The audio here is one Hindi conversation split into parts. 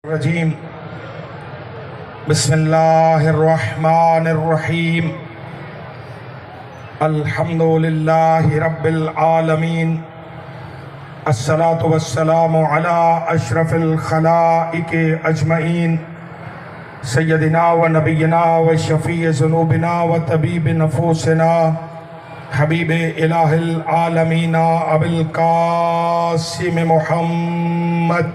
रजीम बिस्मिल्लाहिर्रहमानिर्रहीम अल्हम्दुलिल्लाहि रब्बिल आलमीन अस्सलातु वस्सलामु अला अशरफिल खलाइक अजमईन सय्यदिना व नबियना व शफीए ज़ुनूबिना व तबीब नफूसिना हबीब इलाहिल आलमीना अबिल कासिम मुहम्मद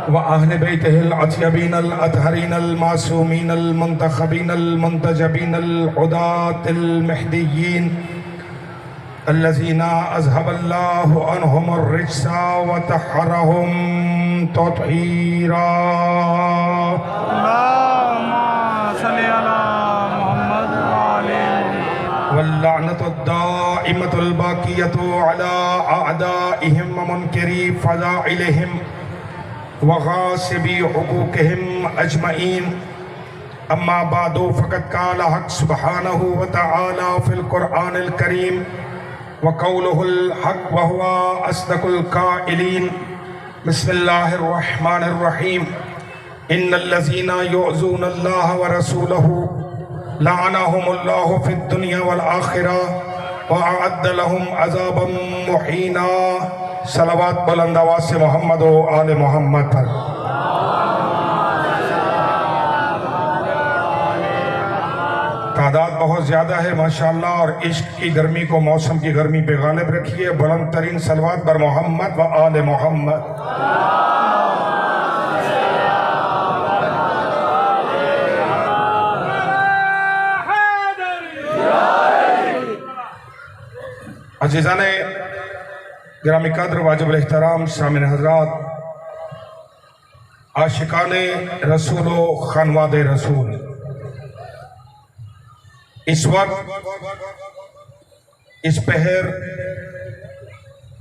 व अहले बैतिहिल अत्यबीनल अतहरीनल मासूमीनल मुंतखबीनल मुंतजबीनल हुदातिल महदीयीन अल्लज़ीना अज़हबल्लाहु अन्हुमुर रिज्सा व तहहरहुम तत्हीरा। वल्लअनतु दाइमतुल बाक़ियतु अला अअदाइहिम व मुनकिरी फ़ज़ाइलिहिम वग़ासिबी हुकूक़िहिम अजमईन। अम्मा बादु फ़क़द क़ाल हक़ सुब्हानहु व तआला फ़िल क़ुरआनिल करीम व क़ौलुहुल हक़ व हुवा अस्दक़ुल क़ाइलीन। बिस्मिल्लाहिर रहमानिर रहीम। इन्नल्लज़ीना युअज़ूनल्लाह व रसूलहु लअनहुमुल्लाहु फ़िद दुनिया वल आखिरह व अअद्द लहुम अज़ाबम मुहीना। सलावत बुलंद आवाज़ से मोहम्मद व आले मोहम्मद पर। तादाद बहुत ज़्यादा है माशाअल्लाह, और इश्क की गर्मी को मौसम की गर्मी पे गालिब रखिए। बुलंद तरीन सलावत बर मोहम्मद व आले मोहम्मद। अज़ीज़ाने गिरामी कद्र वाजिबुल एहतराम सामिन हज़रात, आशिकाने रसूल व खानवादे रसूल, इस वक्त इस पहर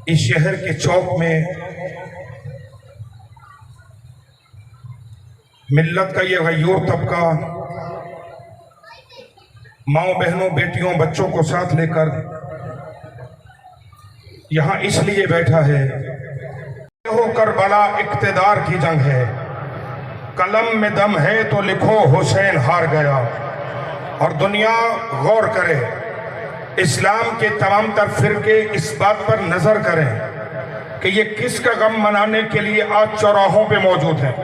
इस शहर के चौक में मिल्लत का ये गयूर तबका माओ बहनों बेटियों बच्चों को साथ लेकर यहाँ इसलिए बैठा है। हो करबला इक़्तिदार की जंग है, कलम में दम है तो लिखो हुसैन हार गया। और दुनिया गौर करे, इस्लाम के तमाम तर फिरके इस बात पर नजर करें कि ये किसका गम मनाने के लिए आज चौराहों पे मौजूद हैं।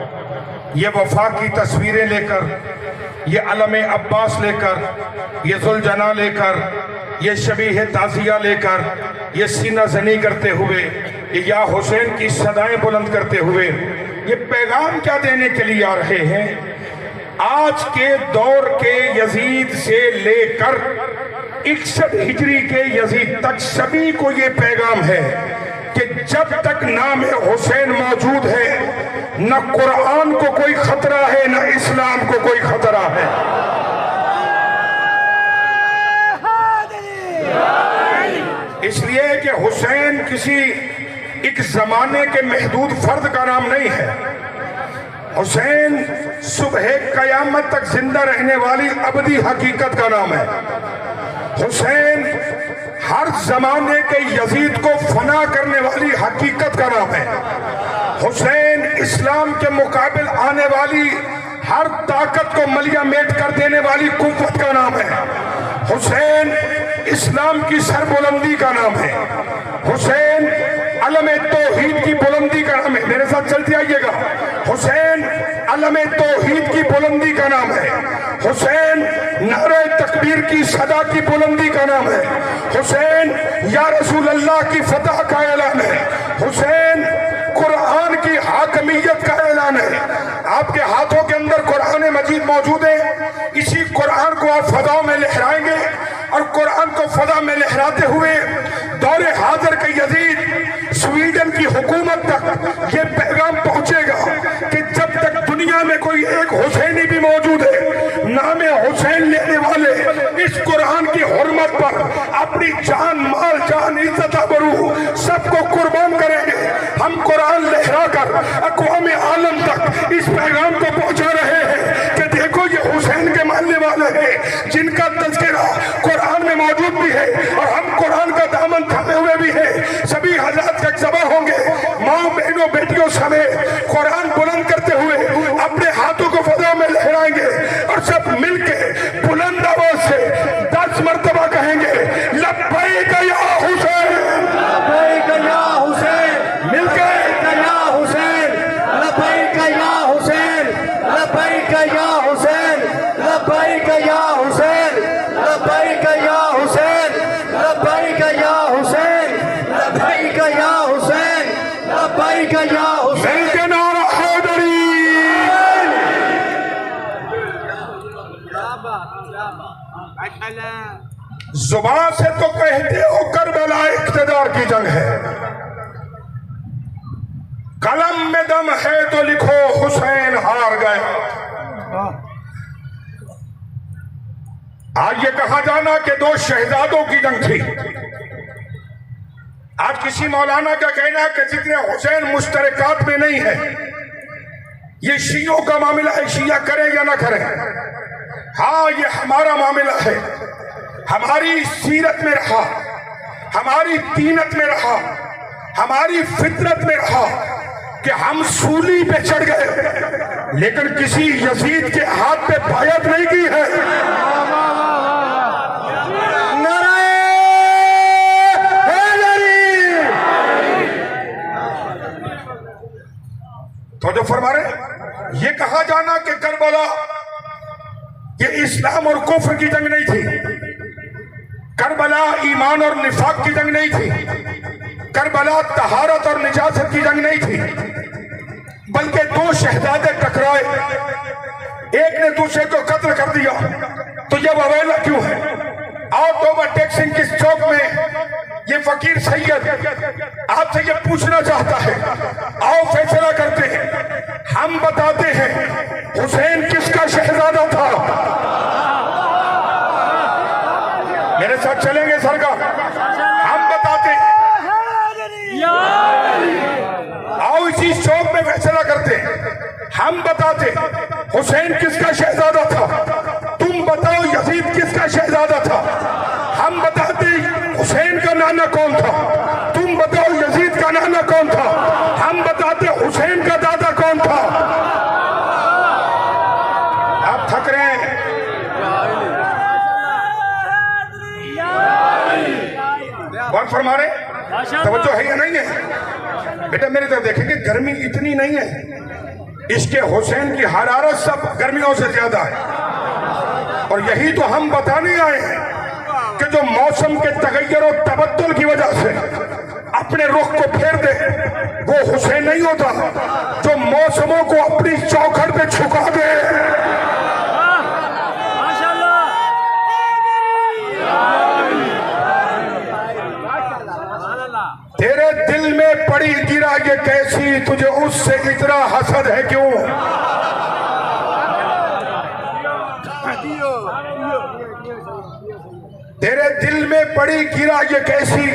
ये वफा की तस्वीरें लेकर, ये अलम अब्बास लेकर, ये जुलजना लेकर, ये शबीह ताज़िया लेकर, ये सीना जनी करते हुए, ये या हुसैन की सदाएं बुलंद करते हुए ये पैगाम क्या देने के लिए आ रहे हैं? आज के दौर के यजीद से लेकर 61 हिजरी के यजीद तक सभी को ये पैगाम है कि जब तक नाम हुसैन मौजूद है, न कुरान को कोई खतरा है, न इस्लाम को कोई खतरा है। इसलिए कि हुसैन किसी एक जमाने के महदूद फर्द का नाम नहीं है। हुसैन सुबह कयामत तक जिंदा रहने वाली अबदी हकीकत का नाम है। हुसैन हर जमाने के यजीद को फना करने वाली हकीकत का नाम है। हुसैन इस्लाम के मुकाबिल आने वाली हर ताकत को मलिया मेट कर देने वाली कुव्वत का नाम है। हुसैन इस्लाम की सरबुलंदी का नाम है। हुसैन अलमे तौहीद की बुलंदी का नाम है। मेरे साथ चलते आइएगा। हुसैन अलमे तौहीद की बुलंदी का नाम है। हुसैन नारे तकबीर की सदा की बुलंदी का नाम है। हुसैन या रसूल अल्लाह की फतह का ऐलान है। हुसैन कुरान की हाकमियत का ऐलान है। आपके हाथों के अंदर कुरान मजीद मौजूद है। इसी कुरान को आप फजाओं में लहराएंगे और कुरान को फजा में लहराते हुए दौरे हाजिर के यजीद स्वीडन की हुकूमत तक ये पैगाम पहुंचेगा कि जब तक दुनिया में कोई एक हुसैनी भी मौजूद है, नाम हुसैन लेने वाले इस कुरान की हुर्मत पर अपनी जान माल जान इज्जत आबरू सबको कुर्बान करेंगे। हम कुरान लहरा कर अक़वाम आलम तक इस पैगाम को पहुंचा रहे हैं कि देखो ये हुसैन के मानने वाले हैं, जिनका तज़किरा कुरान में मौजूद भी है और हम कुरान का दामन थामे हुए भी है। सभी हजरात तक जमा होंगे, माँ बहनों बेटियों समेत कुरान बुलंद करते हुए अपने हाथों को फजा में लहराएंगे और सब मिलके बुलंद आवाज से 10 मरतबा कहेंगे लब्बैक या हुसैन, लब्बैक या हुसैन, मिलके या हुसैन, लब्बैक या हुसैन, लब्बैक या हुसैन, लब्बैक या हुसैन, लब्बैक या हुसैन, लब्बैक या हुसैन, लब्बैक या हुसैन, लब्बैक या हुसैन। मिलके नारा हैदरी। जुबान से तो कहते हो करबला इख्तिदार की जंग है, कलम में दम है तो लिखो हुसैन हार गया। आज ये कहा जाना कि 2 शहजादों की जंग थी। आज किसी मौलाना का कहना है कि जितने हुसैन मुश्तरकात में नहीं है, ये शियों का मामला है, शिया करें या ना करें। हाँ, ये हमारा मामला है, हमारी सीरत में रहा, हमारी दीनत में रहा, हमारी फितरत में रहा कि हम सूली पे चढ़ गए, लेकिन किसी यजीद के हाथ पे बायत नहीं की है। तो जो फरमा रहे, ये कहा जाना कि करबला ये इस्लाम और कुफ्र की जंग नहीं थी, करबला ईमान और निफाक की जंग नहीं थी, करबला तहारत और निजासत की जंग नहीं थी, बल्कि 2 शहजादे टकराए, एक ने दूसरे को कत्ल कर दिया। तो ये अवेला क्यों है? आओ तोबा टैक्सिंग किस चौक में ये फकीर सैयद आपसे ये पूछना चाहता है, आओ फैसला करते हैं। हम बताते हैं हुसैन किसका शहजादा था। मेरे साथ चलेंगे सरकार, हम बताते हैं। आओ इसी चौक में फैसला करते हैं। हम बताते हुसैन किसका शहजादा था, तुम बताओ यजीद किसका शहजादा था। हम बताते हुसैन का नाना कौन था, तुम बताओ यजीद का नाना कौन था। हम बताते हुसैन का दादा कौन था। आप थक रहे हैं? और फरमा रहे, तवज्जो है या नहीं है? बेटा मेरी तरफ देखेंगे, गर्मी इतनी नहीं है, इसके हुसैन की हरारत सब गर्मियों से ज्यादा है। और यही तो हम बताने आए हैं कि जो मौसम के तगैयर और तबद्दुल की वजह से अपने रुख को फेर दे, वो हुसैन नहीं होता जो मौसमों को अपनी चौखट पे झुका दे। तेरे दिल में पड़ी गिरा ये कैसी, तुझे उससे इतना हसद है क्यों। तेरे दिल में पड़ी गिरा ये कैसी,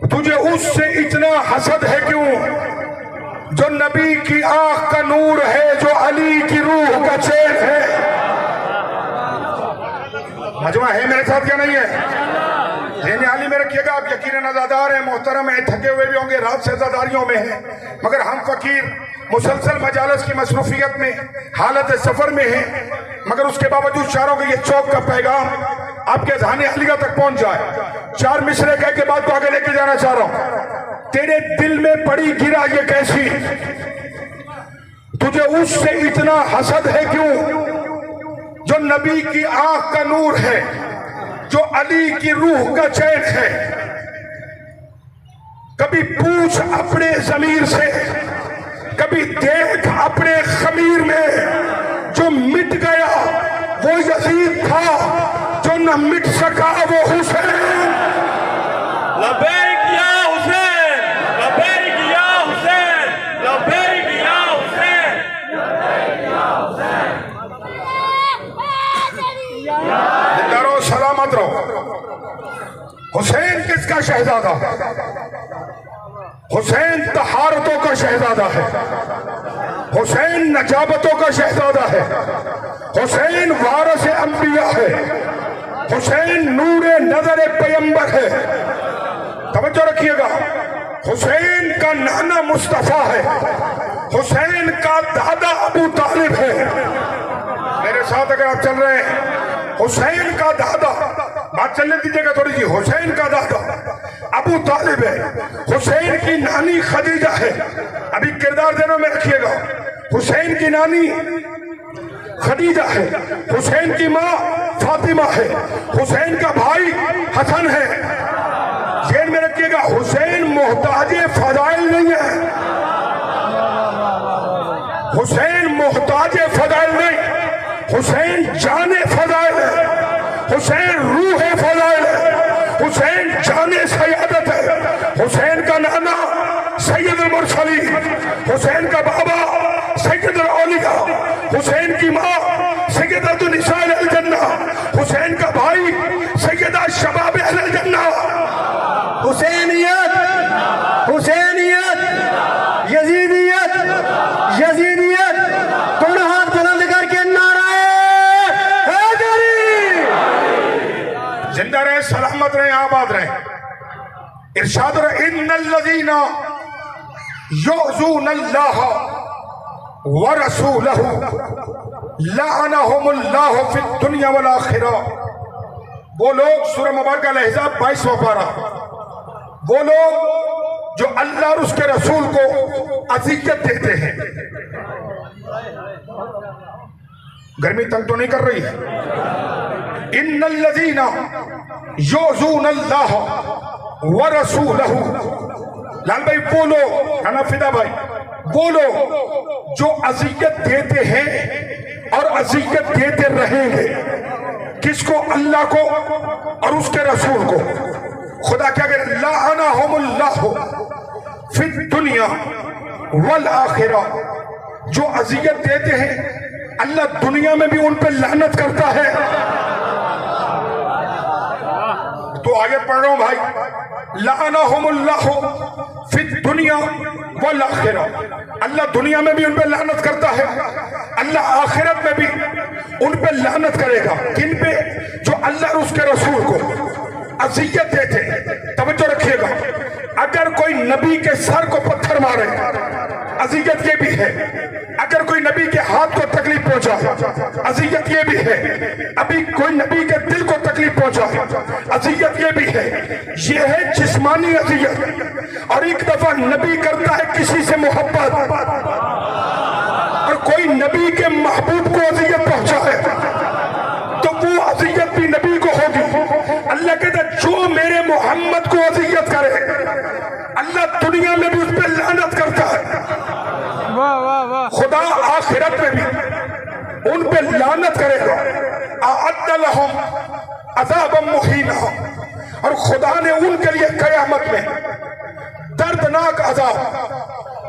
तुझे उससे इतना हसद है क्यों। जो नबी की आंख का नूर है, जो अली की रूह का चैन है। मजमा है मेरे साथ क्या नहीं है? लेने आली में रखिएगा। आप यकीनन अज़ादार हैं, मोहतरम हैं, थके हुए भी होंगे, रात से अज़ादारियों में हैं, मगर हम फकीर मुसलसल मजालस की मसरूफियत में हालत सफर में हैं, मगर उसके बावजूद चारों के ये चौक का पैगाम आपके ज़हाने अलीगा तक पहुंच जाए। 4 मिसरे कह के बाद तो आगे लेके जाना चाह रहा हूं। तेरे दिल में पड़ी गिरा ये कैसी, तुझे उससे इतना हसद है क्यों। जो नबी की आंख का नूर है, जो अली की रूह का चैन है। कभी पूछ अपने ज़मीर से, कभी देख अपने खमीर में। जो मिट गया वो यजीद था, जो न मिट सका वो हुसैन। लब्बैक या हुसैन, लब्बैक या हुसैन, लब्बैक या हुसैन, लब्बैक या हुसैन। डरो सलामत रहो। हुसैन किसका शहजादा? हुसैन तहारतों का शहजादा है, हुसैन नजाबतों का शहजादा है, हुसैन वारिस अंबिया है, हुसैन नूरे नजर पैगंबर है। तवज्जो रखिएगा, हुसैन का नाना मुस्तफा है, हुसैन का दादा अबू तालिब है। मेरे साथ अगर आप चल रहे हैं, हुसैन का दादा, बात चलने दीजिएगा थोड़ी सी, हुसैन का दादा अबू तालिब है, हुसैन की नानी खदीजा है। अभी किरदार देना में रखिएगा, हुसैन की नानी खदीजा है, हुसैन की माँ फातिमा है, हुसैन का भाई हसन है। जेल में रखिएगा, हुसैन मोहताजे फजाइल नहीं है, हुसैन मोहताजे फजाइल नहीं, हुसैन जाने फजाइल है, हुसैन रूह फजाइल है, हुसैन जाने सयादत है। हुसैन का नाना सैयदुल मुरसलीन, हुसैन का बाबा सैयदुल औलिया, हुसैन की माँ सैयदतुन निसाइल अल जन्ना, हुसैन का भाई सैयदा शबाब अहल जन्ना। हुसैनियत, हुसैनियत, यजीदियत, यजीदियत, दोनों हाथ बुलंद करके नाराए हैदरी। जिंदा रहे, सलामत रहे, आबाद रहे। इरशाद रहे, इन्नल्लज़ीना युज़ूनल्लाह व रसूलहु लअनहुमुल्लाहु फिद दुनिया वल आखिरह। वो लोग, सूरह मुबारका अल-अहज़ाब 22वां पारा, वो लोग जो अल्लाह और उसके रसूल को अज़ियत देते हैं। गर्मी तंग तो नहीं कर रही है? इन्नल्लज़ीना युज़ूनल्लाह व रसूलहु, लाल भाई बोलो, हनाफिदा भाई बोलो, जो अज़ियत देते हैं और अज़ियत देते रहेंगे, किसको? अल्लाह को और उसके रसूल को। खुदा क्या कह रहे? लअनहुमुल्लाहु फिद दुनिया वल आखिरह, जो अज़ियत देते हैं अल्लाह दुनिया में भी उन पर लानत करता है। तो आगे पढ़ रहा हूं भाई, लअनहुमुल्लाहु फिद दुनिया वल आखिरह, अल्लाह दुनिया में भी उन पर लानत करता है, अल्लाह आखिरत में भी उन पर लानत करेगा। किन पे? जो अल्लाह और उसके रसूल को अज़ियत देते हैं। तवज्जो रखिएगा, अगर कोई नबी के सर को पत्थर मारे, अज़ियत ये भी है। अगर कोई नबी के हाथ को तकलीफ पहुंचा, अज़ियत ये भी है। अभी कोई नबी के दिल को तकलीफ पहुंचा, अज़ियत ये भी है। ये है जिस्मानी अज़ियत। और एक दफा नबी करता है किसी से मोहब्बत, और कोई नबी के महबूब को अज़ियत पहुंचा है, तो वो अज़ियत भी नबी को होगी। अल्लाह कहता है, जो मेरे मोहम्मद को अज़ियत करे, अल्लाह दुनिया में भी उस पर लानत करता है। वाह वाह वाह। खुदा आखिरत में भी उन पे लानत करेगा। अअद्द लहुम अज़ाबन मुहीना, और खुदा ने उनके लिए कयामत में दर्दनाक अज़ाब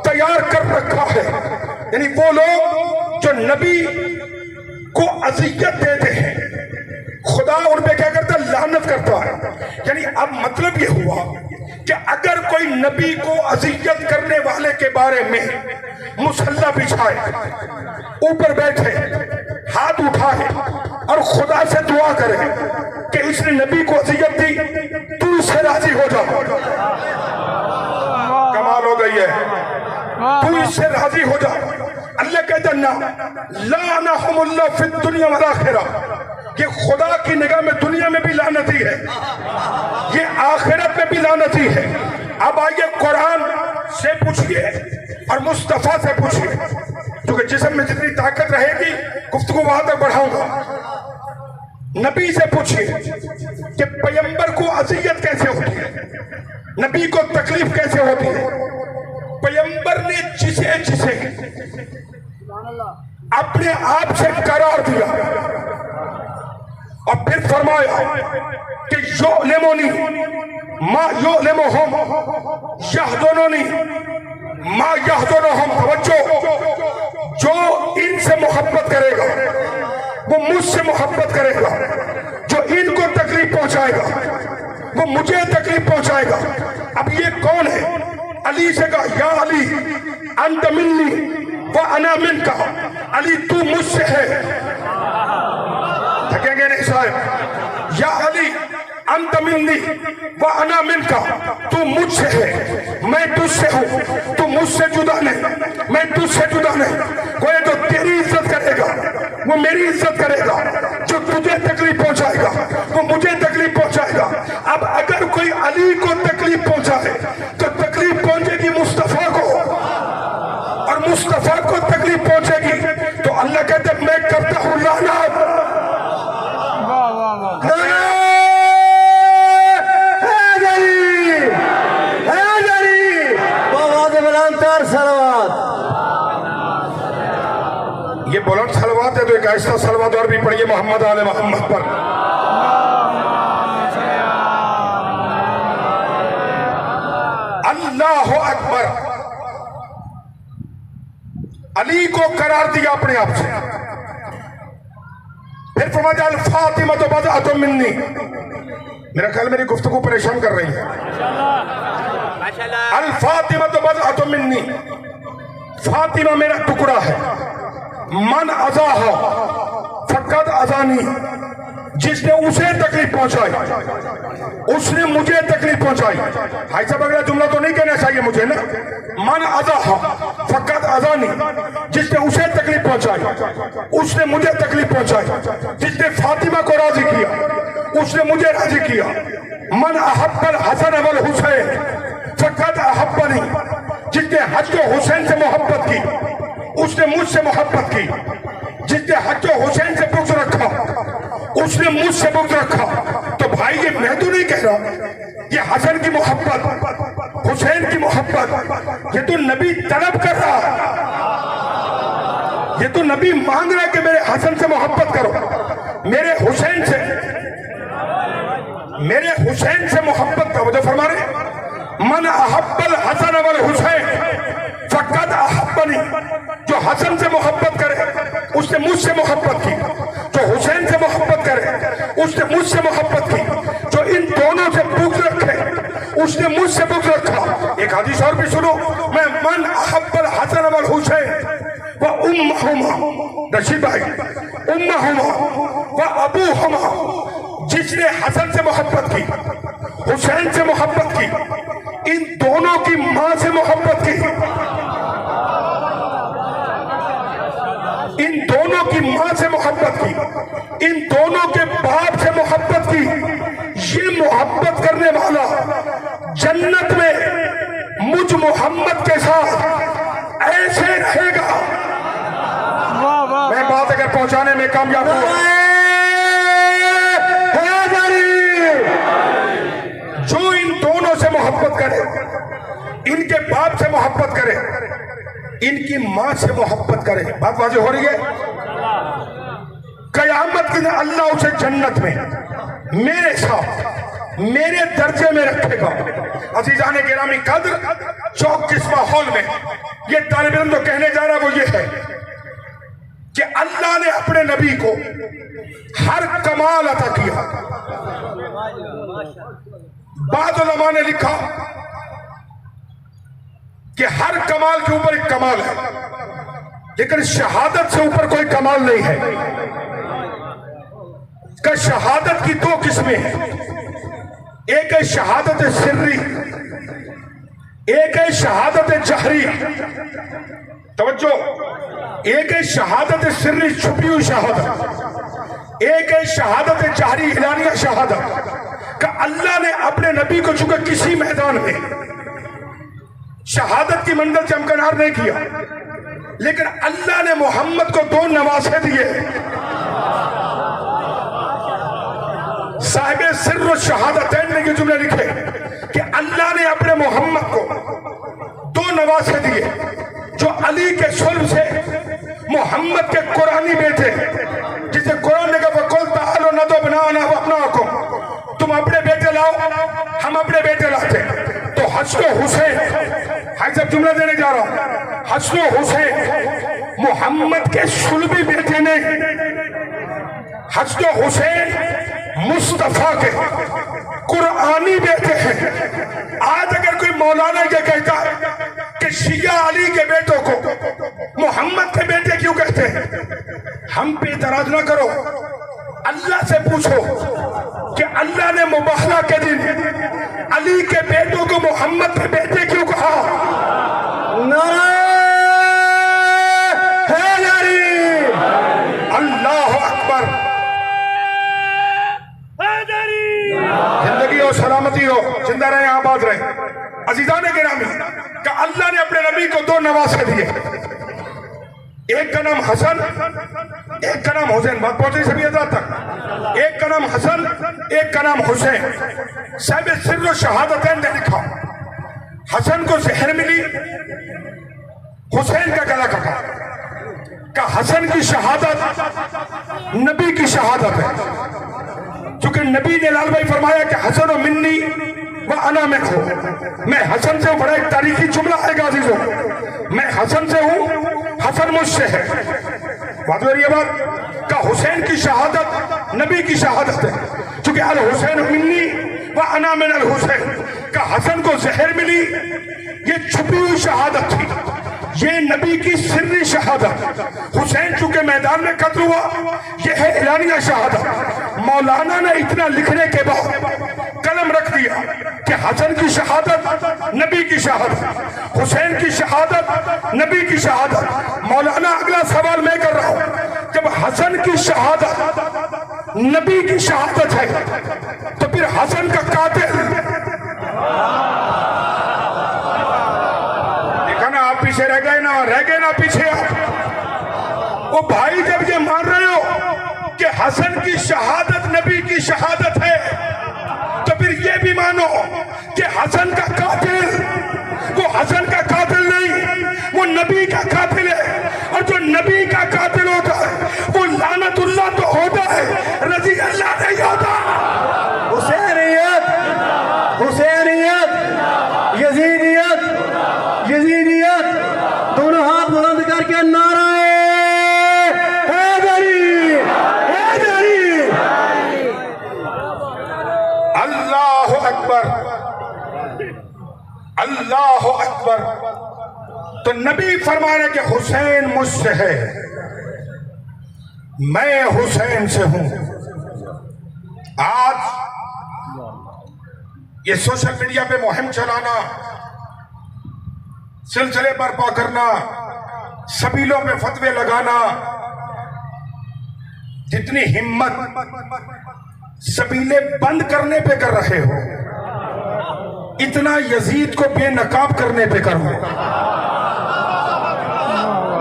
तैयार कर रखा है। यानी वो लोग जो नबी को अज़ियत देते हैं, खुदा उन पे क्या करता है? लानत करता है। यानी अब मतलब ये हुआ कि अगर कोई नबी को अज़ियत करने वाले के बारे में मुसल्ला बिछाए, ऊपर बैठे, हाथ उठाए और खुदा से दुआ करे कि इसने नबी को अज़ियत दी, तू इससे राजी हो जा, कमाल हो गई है, तू इससे राजी हो जा। अल्लाह कहता ना, लअनहुमुल्लाह फिद दुनिया वल आखिरह, ये खुदा की निगाह में दुनिया में भी लानती है, ये आखिरत में भी लानती है। अब आइए कुरान से पूछिए और मुस्तफा से पूछिए, क्योंकि जिस्म में जितनी ताकत रहेगी गुफ्तगू वहां तक बढ़ाऊंगा। नबी से पूछिए कि पैगंबर को अज़ियत कैसे होती है, नबी को तकलीफ कैसे होती है। पैगंबर ने जिसे जिसे अपने आप से करार दिया और फिर फरमाया कि युअलिमुनी मा युअलिमुहुम यहज़ुनुनी मा यहज़ुनुहुम। तवज्जो, जो इनसे मोहब्बत करेगा वो मुझसे मोहब्बत करेगा, जो इनको तकलीफ पहुंचाएगा वो मुझे तकलीफ पहुंचाएगा। अब ये कौन है? अली से कहा, या अली अंत मिन्नी व अना मिनका, अली तू मुझसे है। थकेंगे नहीं साहब। या अली अंत मिन्नी व अना मिनका, तू मुझसे है मैं तुझसे हूं, तू मुझसे जुदा नहीं मैं तुझसे जुदा नहीं। कोई तो तेरी इज्जत करेगा वो मेरी इज्जत करेगा, जो तुझे तकलीफ पहुंचाएगा वो मुझे तकलीफ पहुंचाएगा। अब अगर कोई अली को तकलीफ पहुंचाए तो तकलीफ पहुंचेगी मुस्तफा को, और मुस्तफा को तकलीफ पहुंचेगी तो अल्लाह कहते मैं करता हूं लानत। वाह वाह वाह। ये बुलंद सलवात है तो एक ऐसा सलवात और भी पढ़िए मोहम्मद आले मोहम्मद पर। अल्लाह अकबर। अली को करार दिया अपने आप से, फिर फरमाया अल फातिमा तो बदअत मिन्नी। मेरा ख्याल मेरी गुफ्तगू परेशान कर रही है। अल फातिमा तो बदअत मिन्नी, फातिमा मेरा टुकड़ा है। मन अज़ाहा फकत अज़ानी, जिसने उसे तकलीफ पहुंचाई उसने मुझे तकलीफ पहुंचाई। भाई साहब अगला जुमला तो नहीं कहना चाहिए मुझे ना। मन अज़ाहा फकत अज़ानी, जिसने उसे तकलीफ पहुंचाई उसने मुझे तकलीफ पहुंचाई। जिसने फातिमा को राजी किया उसने मुझे राजी किया। मन अहब्बल हसन वल हुसैन फकत अहब्बनी, जिसने हसन हुसैन से मोहब्बत की उसने मुझसे मोहब्बत की। जिसने हसन हुसैन से बुग़्ज़ रखा उसने मुझसे बुग़्ज़ रखा। तो भाई ये मैं तो नहीं कह रहा, ये हसन की मोहब्बत हुसैन की मोहब्बत ये तो नबी तलब कर रहा है, ये तो नबी मांग रहा है कि मेरे हसन से मोहब्बत करो, मेरे हुसैन से मोहब्बत करो। जो फरमा रहे मन अहब्बल हसन वल हुसैन फकत अहब्बनी, जो हसन से मोहब्बत करे उसने मुझसे मोहब्बत की। जो हुसैन से मोहब्बत करे उसने मुझसे मोहब्बत की। जो इन दोनों से बुग़्ज़ रखे उसने मुझसे बुग़्ज़ रखा। एक हदीस और भी सुनो, मैं मन अहब्बल हसन वल हुसैन व उम्महुमा, रशीद भाई, उम्महुमा व अबूहुमा, जिसने हसन से मोहब्बत की हुसैन से मोहब्बत की, इन दोनों की मां से मोहब्बत की, इन दोनों की मां से मोहब्बत की, इन दोनों के बाप से मोहब्बत की, ये मोहब्बत करने वाला जन्नत में मुझ मोहम्मद के साथ ऐसे रहेगा। वाह वाह। मैं बात अगर पहुंचाने में कामयाब हुआ, जो इन दोनों से मोहब्बत करे, इनके बाप से मोहब्बत करे, इनकी मां से मोहब्बत करे, बात वाज़ेह हो रही है। कयामत के दिन अल्लाह उसे जन्नत में मेरे साथ मेरे दर्जे में रखेगा। अजीजान गिरामी कद्र, चौक किस माहौल में ये तालिब इल्म जो कहने जा रहा वो ये है कि अल्लाह ने अपने नबी को हर कमाल अता किया। बाद उलमा ने लिखा कि हर कमाल के ऊपर एक कमाल है, लेकिन शहादत से ऊपर कोई कमाल नहीं है। कि शहादत की दो किस्में हैं, एक है शहादत सिर्री, एक है शहादत जहरी। तवज्जो, एक है शहादत सिर्री छुपी हुई शहादत, एक है शहादत जहरी इलानिया शहादत। का अल्लाह ने अपने नबी को चुके किसी मैदान में शहादत की मंजिल से हमकनार नहीं किया, लेकिन अल्लाह ने मोहम्मद को दो नवासे दिए। साहिब सिर्र शहादतैन ने ये जुमले लिखे कि अल्लाह ने अपने मोहम्मद को दो नवासे दिए, जो अली के सुल्ब से मोहम्मद के कुरानी बेटे, जिसे कुरान ने कहा कुल तालो न तो बनाना अपना को, तुम अपने बेटे लाओ, हम अपने बेटे लाते। तो हसन हुसैन, हाई साहब जुमला देने जा रहा हूं, हसन हुसैन मोहम्मद के सुल्बी बेटे ने, हसन हुसैन मुस्तफा के कुरानी बेटे हैं। आज अगर कोई मौलाना ये कहता है कि शिया अली के बेटों को मोहम्मद के बेटे क्यों कहते हैं, हम पे इतराज ना करो, अल्लाह से पूछो कि अल्लाह ने मुबाह करबला के दिन अली के बेटों को मोहम्मद के बेटे क्यों कहा? नारा हैदरी। अल्लाह अकबर। जिंदगी हो, सलामती हो, जिंदा रहे, आबाद रहे। अजीजान गिरामी का अल्लाह ने अपने नबी को दो नवासे दिए, एक का नाम हसन, एक का नाम हुसैन। बात पहुंची सभी हज़रात तक? एक का नाम हसन, एक का नाम हुसैन। साहिब सिर्र शहादतैन ने लिखा, हसन को जहर मिली, हुसैन का गला कटा। का हसन की शहादत नबी की शहादत है, क्योंकि नबी ने लाल भाई फरमाया कि हसन और मिन्नी व अना में हो। मैं हसन से हूं। बड़ा एक तारीखी जुमला है गाजीजों, मैं हसन से हूं, हसन मुझसे है। बात हो रही है बात का हुसैन की शहादत नबी की शहादत है, क्योंकि अल हुसैन मिन्नी व अना मिन अल हुसैन। का हसन को जहर मिली, ये छुपी हुई शहादत थी, ये नबी की सिर्री शहादत। हुसैन चूंकि मैदान में कत्ल हुआ, ये है एलानिया शहादत। मौलाना ने इतना लिखने के बाद कलम रख दिया कि हसन की शहादत नबी की शहादत, हुसैन की शहादत नबी की शहादत। मौलाना अगला सवाल मैं कर रहा हूं, जब हसन की शहादत नबी की शहादत है तो फिर हसन का कातिल देखा ना, आप पीछे रह गए ना पीछे आप। वो भाई जब ये मान रहे हो कि हसन की शहादत नबी की शहादत है, तो फिर ये भी मानो कि हसन का कातिल वो हसन का कातिल नहीं, वो नबी का कातिल है। और जो नबी का कातिल होता है वो लानतुल्लाह तो होता है, रजी अल्लाह नहीं होता। हुसैनियत, हुसैनियत, यजीदियत, यजीदियत, दोनों हाथ बुलंद करके नाराए हैदरी, हैदरी। अल्लाह अकबर, अल्लाह अकबर। तो नबी फरमा रहे कि हुसैन मुझसे है, मैं हुसैन से हूं। आज ये सोशल मीडिया पे मुहिम चलाना, सिलसिले बर्पा करना, सबीलों पे फतवे लगाना, जितनी हिम्मत सबीले बंद करने पे कर रहे हो, इतना यजीद को बेनकाब करने पे करो।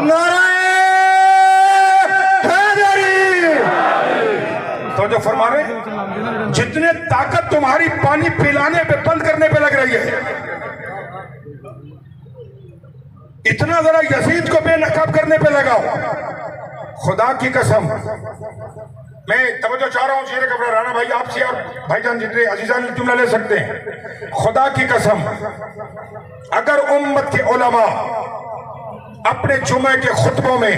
नाराए हैदरी। तो जो फरमा रहे, जितने ताकत तुम्हारी पानी पिलाने पे बंद करने पे लग रही है, इतना जरा यजीद को बेनकाब करने पे लगाओ। खुदा की कसम, मैं तवज्जो चाह रहा हूं शेर कबरा राणा भाई आपसे और भाईजान जितने अजीजान जुमला ले सकते हैं। खुदा की कसम, अगर उम्मत के उलमा अपने जुमे के खुतबों में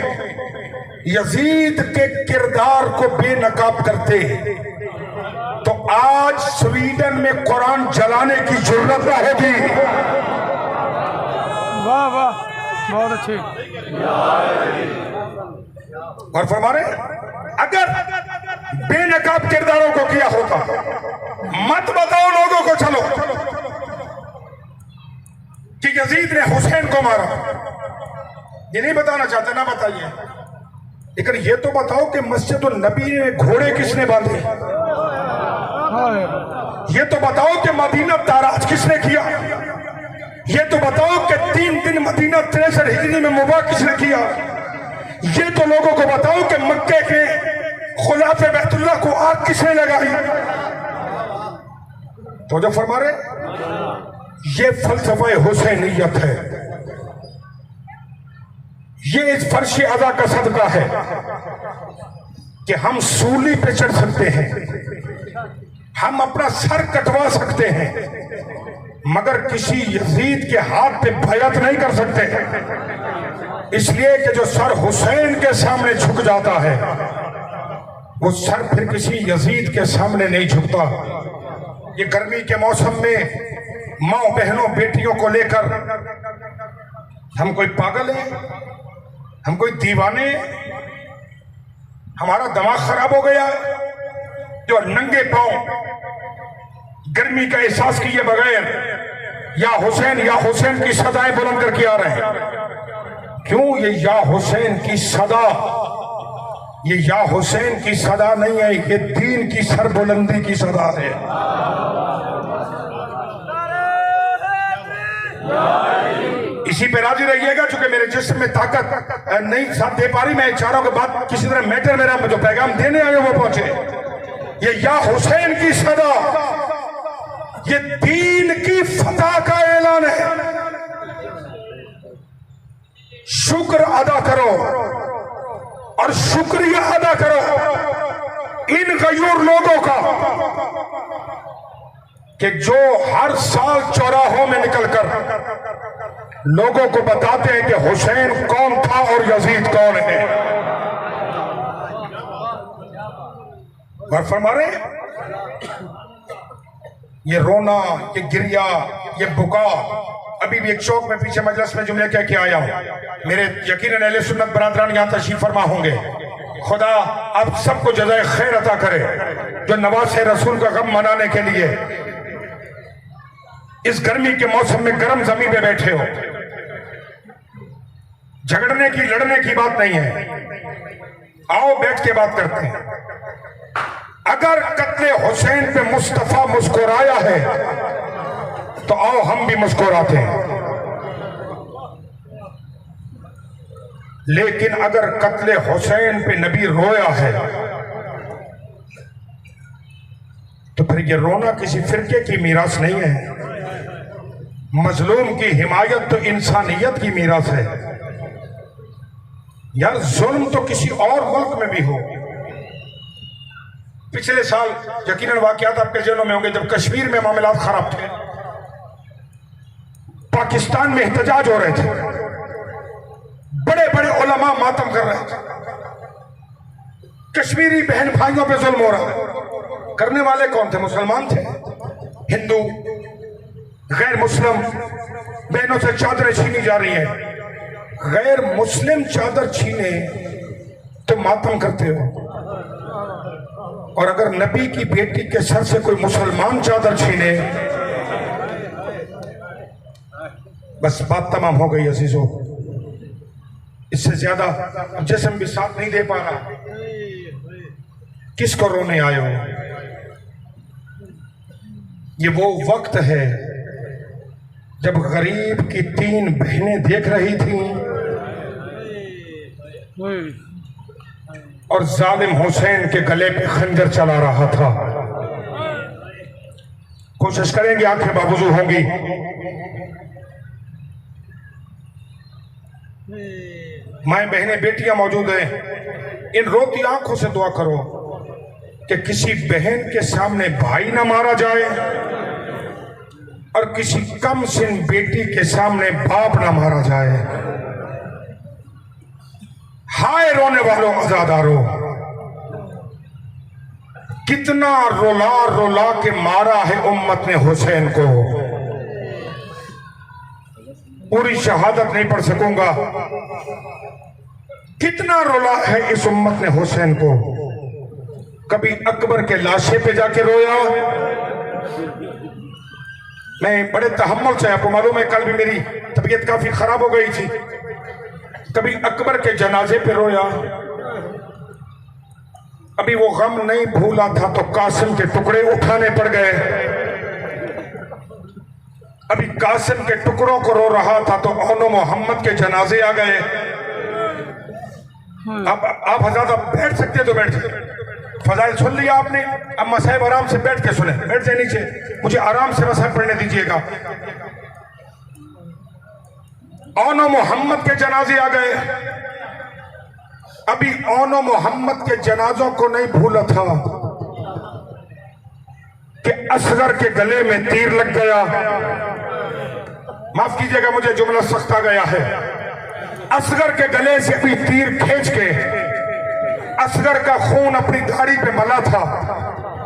यजीद के किरदार को बेनकाब करते तो आज स्वीडन में कुरान जलाने की जरूरत न होगी। वाह वाह, बहुत अच्छे। और फरमा रहे, अगर बेनकाब किरदारों को किया होता, मत बताओ लोगों को चलो कि यजीद ने हुसैन को मारा। ये नहीं बताना चाहते, ना बताइए, लेकिन ये तो बताओ कि मस्जिद नबी में घोड़े किसने बांधे? ये तो बताओ कि मदीना ताराज किसने किया? ये तो बताओ कि 3 दिन मदीना 63 हिजरी में मुबा किसने किया? ये तो लोगों को बताओ कि मक्के के खुलाफे बैतुल्लाह को आग किसने लगाई? तो जो फरमा रहे, ये फलसफा हुसैनियत है, ये इस फर्श अदा का सदका है कि हम सूली पे चढ़ सकते हैं, हम अपना सर कटवा सकते हैं, मगर किसी यजीद के हाथ पे बैअत नहीं कर सकते। इसलिए कि जो सर हुसैन के सामने झुक जाता है, वो सर फिर किसी यजीद के सामने नहीं झुकता। ये गर्मी के मौसम में माँ बहनों बेटियों को लेकर हम कोई पागल हैं, हम कोई दीवाने, हमारा दिमाग खराब हो गया है? जो नंगे पांव गर्मी का एहसास किए बगैर या हुसैन की सदाएं बुलंद करके आ रहे हैं। क्यों? ये या हुसैन की सदा, ये या हुसैन की सदा नहीं है, ये दीन की सरबुलंदी की सदा है। इसी पे राजी रहिएगा, चूंकि मेरे जिस्म में ताकत नहीं साथ दे पा रही, मैं चाह रहा हूं कि बात किसी तरह मैटर मेरा जो पैगाम देने आए वो पहुंचे। ये या हुसैन की सदा, ये दीन की फतह का ऐलान है। शुक्र अदा करो और शुक्रिया अदा करो इन गयूर लोगों का कि जो हर साल चौराहों में निकलकर लोगों को बताते हैं कि हुसैन कौन था और यजीद कौन है। गौर फरमा रहे हैं? ये रोना, ये गिरिया, ये बुका। अभी भी एक चौक में पीछे मजलिस में जुमले कह के आया हूं। मेरे यकीनन अहले सुन्नत बरादरान यहां तशरीफ फरमा होंगे। खुदा आप सबको जज़ाए खैर अता करे जो नवासे रसूल का गम मनाने के लिए इस गर्मी के मौसम में गर्म जमीन पे बैठे हो। झगड़ने की लड़ने की बात नहीं है, आओ बैठ के बात करते हैं। अगर कत्ले हुसैन पे मुस्तफा मुस्कुराया है तो आओ हम भी मुस्कुराते हैं। लेकिन अगर कत्ले हुसैन पे नबी रोया है तो फिर ये रोना किसी फिरके की मीरास नहीं है। मजलूम की हिमायत तो इंसानियत की मीरास है। यार जुल्म तो किसी और मुल्क में भी हो। पिछले साल यकीनन वाकयात आपके जेलों में होंगे, जब कश्मीर में मामला खराब थे, पाकिस्तान में एहतजाज हो रहे थे, बड़े बड़े उलमा मातम कर रहे थे, कश्मीरी बहन भाइयों पे जुल्म हो रहा है। करने वाले कौन थे? मुसलमान थे, हिंदू, गैर मुस्लिम बहनों से चादरें छीनी जा रही है। गैर मुस्लिम चादर छीने तो मातम करते हो, और अगर नबी की बेटी के सर से कोई मुसलमान चादर छीने, बस बात तमाम हो गई अजीजों। इससे ज्यादा जिस्म भी साथ नहीं दे पा रहा। किसको रोने आए हो? ये वो वक्त है जब गरीब की 3 बहनें देख रही थीं और जालिम हुसैन के गले पे खंजर चला रहा था। कोशिश करेंगे, आंखें बावजूद होंगी। माएं बहनें बेटियां मौजूद हैं। इन रोती आंखों से दुआ करो कि किसी बहन के सामने भाई ना मारा जाए और किसी कम सिन बेटी के सामने बाप ना मारा जाए। हाय रोने वालों आजादारों, कितना रोला रोला के मारा है उम्मत ने हुसैन को। पूरी शहादत नहीं पढ़ सकूंगा, कितना रोला है इस उम्मत ने हुसैन को। कभी अकबर के लाशे पे जाके रोया। मैं बड़े तहम्मुल से, आपको मालूम है कल भी मेरी तबीयत काफी खराब हो गई थी, कभी अकबर के जनाजे पे रोया। अभी वो गम नहीं भूला था तो कासिम के टुकड़े उठाने पड़ गए। अभी कासिम के टुकड़ों को रो रहा था तो ओनो मोहम्मद के जनाजे आ गए। आप हज़रात आप बैठ सकते तो बैठ सकते। फजाइल सुन लिया आपने, अब मसाइब आराम से बैठ के सुने। बैठ जाए नीचे, मुझे आराम से मसाइब पढ़ने दीजिएगा। ओनो मोहम्मद के जनाजे आ गए। अभी ओनो मोहम्मद के जनाजों को नहीं भूला था कि असगर के गले में तीर लग गया। माफ कीजिएगा, मुझे जुमला सख्त आ गया है। असगर के गले से अभी तीर खींच के असगर का खून अपनी दाढ़ी पे मला था।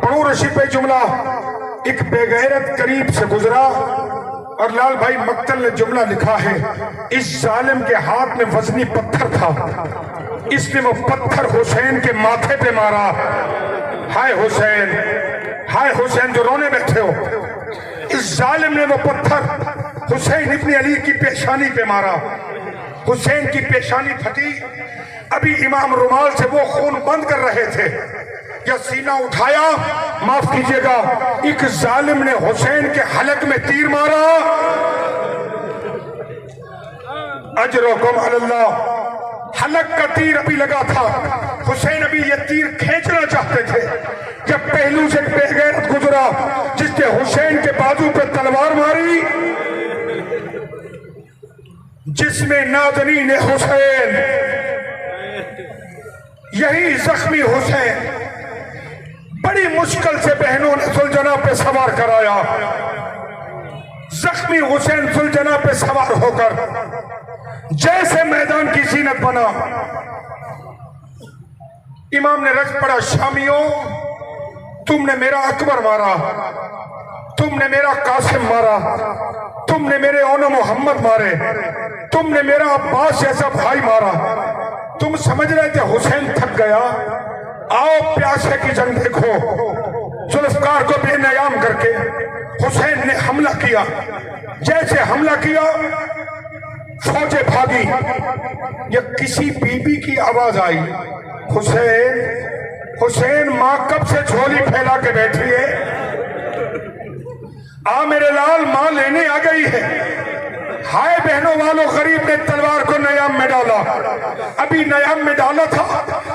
पढ़ू रशी पे जुमला, एक बेगैरत करीब से गुजरा और लाल भाई मक्तल ने जुमला लिखा है, इस जालिम के हाथ में वजनी पत्थर था, इसने वो पत्थर हुसैन के माथे पे मारा। हाय हुसैन, हाय हुसैन जो रोने बैठे हो। इस जालिम ने वो पत्थर हुसैन इब्न अली की पेशानी पे मारा, हुसैन की पेशानी फटी। अभी इमाम रुमाल से वो खून बंद कर रहे थे या सीना उठाया, माफ कीजिएगा, एक जालिम ने हुसैन के हलक में तीर मारा। अजरुकुम अल्लाह। हलक का तीर अभी लगा था, हुसैन अभी ये तीर खींचना चाहते थे जब पहलू से बेगैरत गुजरा जिसने हुसैन के बाजू पे तलवार मारी, जिसमें नाज़नीन हुसैन, यही जख्मी हुसैन बड़ी मुश्किल से बहनों ने सुलझना पे सवार कराया। जख्मी हुसैन सुलझना पे सवार होकर जैसे मैदान की जीनत बना, इमाम ने रज पड़ा, शामियों तुमने मेरा अकबर मारा, तुमने मेरा कासिम मारा, तुमने मेरे ओनो मोहम्मद मारे, तुमने मेरा अब्बास जैसा भाई मारा। तुम समझ रहे थे हुसैन थक गया, आओ प्यासे की जंग देखो। जुल्फकार को बेनयाम करके हुसैन ने हमला किया। जैसे हमला किया फौजें भागी, या किसी बीबी की आवाज आई, हुसैन हुसैन, मां कब से झोली फैला के बैठी है, आ मेरे लाल, मां लेने आ गई है। हाय बहनों वालों, गरीब ने तलवार को नयाम में डाला। अभी नयाम में डाला था,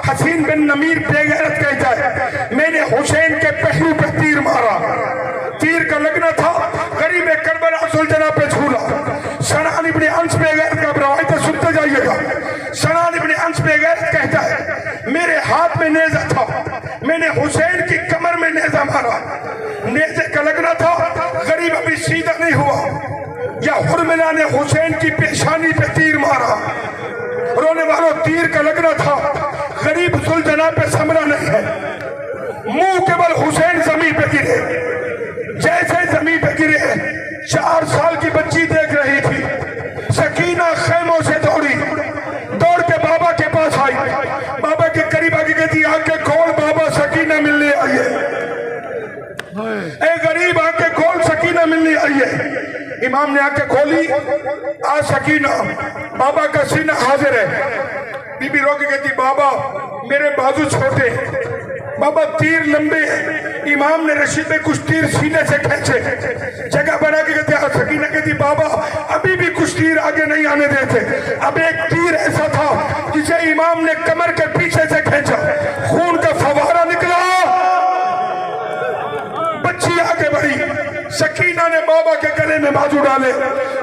हसीन बिन नमीर बेगैरत कहता है, मैंने हुसैन के पहलू पे तीर मारा। तीर का लगना था, गरीब करबला सुलझना पे झूला। सनान इब्ने अंस बेगैरत का रवायत सुनते जाइएगा। सनान इब्ने अंस बेगैरत कहता है, मेरे हाथ में नेजा था, मैंने हुसैन की कमर में नेजा मारा। नेजे का लगना था, गरीब अभी सीधा नहीं हुआ, या हुरमिला ने हुसैन की पेशानी पे तीर मारा। रोने वालों, तीर का लगना था, गरीब सुलझना पे समरा नहीं है। मुंह के बल हुसैन जमीन पे गिरे। जैसे जमीन पे गिरे, 4 साल की बच्ची देख रही थी। सकीना खेमों से दौड़ी, दौड़ के बाबा के पास आई, बाबा के करीब आके कहती, आके खोल बाबा, सकीना मिलने आई है। ए गरीब, आके खोल, सकीना मिलने आई है। इमाम ने आके खोली, आ सकीना, बाबा का सीना हाजिर है। बीबी रो के कहती, बाबा मेरे बाजू छोटे, बाबा तीर लंबे हैं। इमाम ने रस्सी पे कुछ तीर सीने से खींचे, जगह बना के कहते, आ सकीना कहती, बाबा अभी भी कुछ तीर आगे नहीं आने देते। अब एक तीर ऐसा था जिसे इमाम ने कमर के पीछे से खींचा, खून का फवारा निकला, बच्ची आगे बढ़ी। सकीना ने बाबा के गले में बाजू डाले।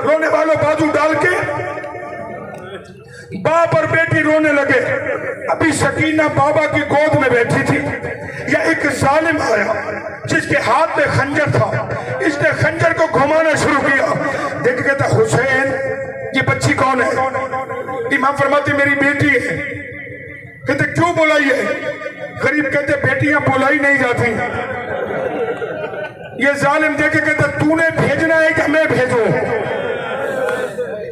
रोने वालों, बाजू डाल के बाप और बेटी रोने लगे। अभी सकीना बाबा की गोद में बैठी थी, या एक जालिम आया जिसके हाथ में खंजर था। इसने खंजर को घुमाना शुरू किया। देख के कहता, हुसैन ये बच्ची कौन है? इमाम फरमाते, मेरी बेटी है। कहते, क्यों बुलाई है? गरीब कहते, बेटियां बुलाई नहीं जाती। ये जालिम देखे कहता, तूने भेजना है कि मैं भेजूं?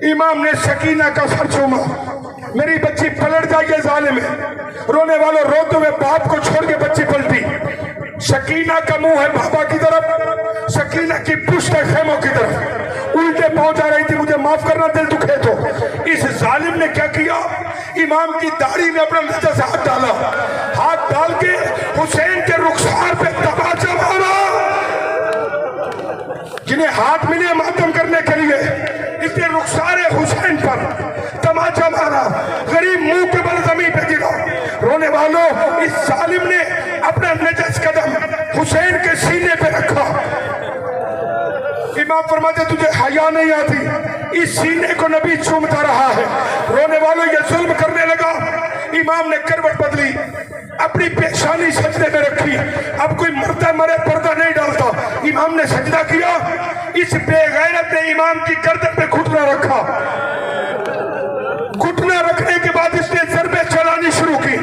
इमाम ने सकीना का सर चूमा। मेरी बच्ची पलट जाए, ये जालिम है। रोने वालों, रोते हुए बाप को छोड़ के बच्ची पलटी। सकीना का मुंह है बाबा की तरफ, सकीना की पुष्ट है खेमों की तरफ। उल्टे पांव जा रही थी, मुझे माफ करना दिल दुखे तो। इस जालिम ने क्या किया, इमाम की दाढ़ी में अपना लज्जा से हाथ डाला। हाथ डाल के हुसैन के रुखसार पे तमाचा मारा। जिन्हें हाथ मिले मातम करने के लिए, इसने रुखसारे हुसैन पर तमाचा मारा। गरीब मुंह के बल जमीन पे गिरा। रोने वालों, इस जालिम ने अपना नजस कदम हुसैन के सीने पे रखा। इमाम फरमाते, तुझे हया नहीं आती? इस सीने को नबी चूमता रहा है। रोने वालों, ये जुल्म करने लगा। इमाम ने करवट बदली, अपनी पेशानी सजदे में रखी। अब कोई मरता मरे पर्दा नहीं डालता। इमाम ने सजदा किया। इस बेगैरत ने इमाम की गर्दन पे घुटना रखा। घुटना रखने के बाद इसने जरबे चलानी शुरू की।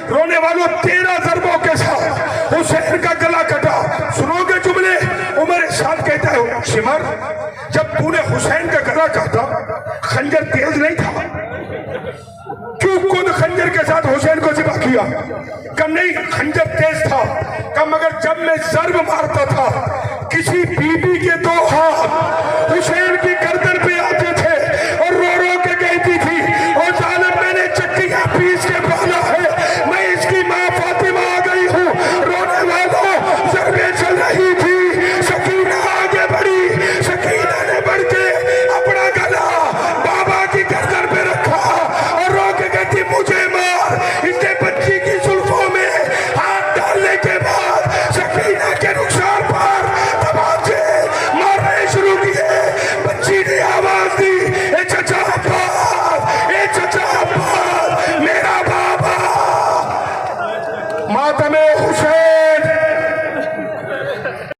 रोने वालों, 13 जरबों के साथ हुसैन का गला कटा। सुनोगे जुमले? उमर साथ कहता है, शिमर जब तूने हुसैन का गला काटा, खंजर तेज नहीं था, क्यों खुद खंजर के साथ हुसैन को ज़िबा किया? कम नहीं, खंजर तेज था। कम, मगर जब मैं जर्ब मारता था